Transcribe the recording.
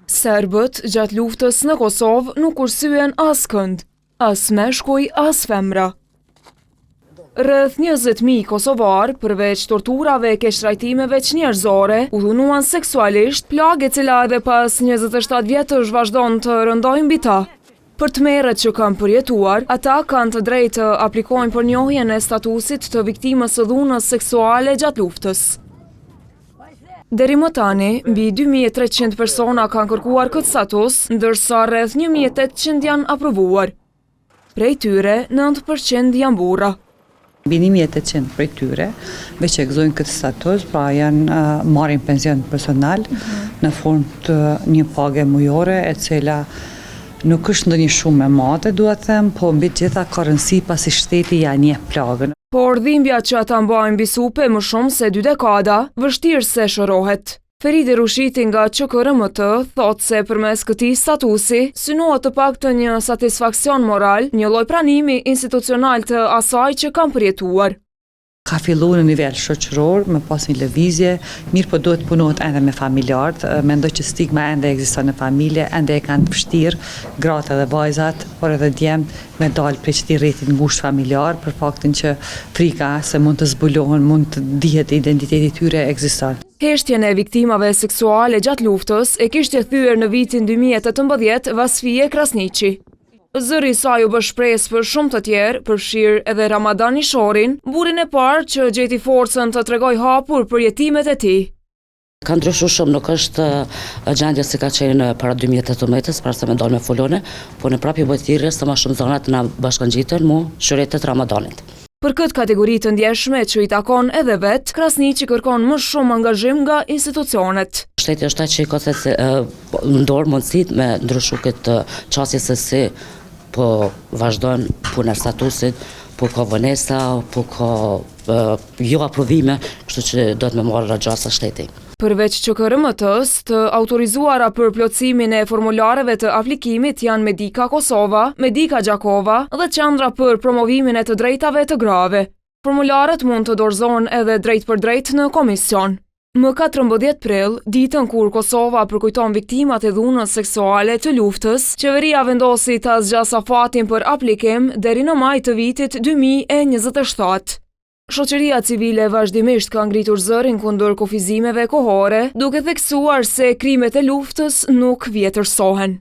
Serbët gjatë luftës në Kosovë nuk kursyen as kënd, as meshkuj, as femra. Rreth 20.000 kosovar, përveç torturave e keqtrajtimeve njerëzore, u dhunuan seksualisht, plagë e cila edhe pas 27 vjetësh vazhdon të rëndojnë mbi ta. Për të merret që kanë përjetuar, ata kanë të drejtë të aplikojnë për njohjen e statusit të viktimës së dhunës seksuale gjatë luftës. Deri më tani, mbi 2300 persona kanë kërkuar këtë status, ndërsa rreth 1800 janë aprovuar. Prej tyre, 9% janë burra. Mbi 1800 prej tyre, veç e gëzojnë këtë status, pra janë marrin pension personal në formë të një page mujore, e cila nuk është ndonjë shumë e madhe, duhet them, po mbi gjitha ka rëndësi pasi shteti ja njeh plagën. Por dhimbja që ata mbajnë mbi supe më shumë se 2 dekada, vështirë se shërohet. Feridi Rushiti nga QKRMT thot se përmes këtij statusi synohet të paktën një satisfaksion moral, një lloj pranimi institucional të asaj që kanë përjetuar. Ka fillu në nivel shoqëror, me pas një lëvizje, mirë po duhet punohet ende me familjarët, mendoj që stigma ende ekziston në familje, ende e kanë të vështirë, gratë dhe vajzat, por edhe djemt me dalë prej këtij rreti ngushtë familjar, për faktin që frika se mund të zbulohen, mund të dihet identiteti i tyre ekziston. Heshtjen e viktimave seksuale gjatë luftës e kishte thyer në vitin 2018 Vasfije Krasniqi. Zëri i saj u bë shpresë për shumë të tjerë, përfshirë edhe Ramadan Ishorin, burrin e parë që gjeti forcën të tregojë hapur për jetimet e tij. Ka ndryshuar shumë, nuk është gjendja si ka qenë para 2018-s, para se me dalë me folone, po në prapje bojtirës të ma shumë zonat na bashkangjitën mu shuretet Ramadanit. Për këtë kategori të ndjeshme që i takon edhe vetë, Krasniqi kërkon më shumë angazhim nga institucionet. Shteti është ai që i ka ndorë mundësit me ndryshu këtë qasje se si po vazhdojnë punë e statusit, po ka vonesa, po ka jo aprovime, kështu që do të me marrë raxhasa shteti. Përveç QKRMT-s, të autorizuara për plotësimin e formulareve të aplikimit janë Medika Kosova, Medika Gjakova dhe qendra për promovimin e të drejtave të grave. Formularët mund të dorëzohen edhe drejt për drejt në komision. Më 14 prill, ditën kur Kosova përkujton viktimat e dhunës seksuale të luftës, qeveria vendosi ta zgjasë afatin për aplikim deri në maj të vitit 2027. Shoqëria civile vazhdimisht ka ngritur zërin kundër kufizimeve kohore, duke theksuar se krimet e luftës nuk vjetërsohen.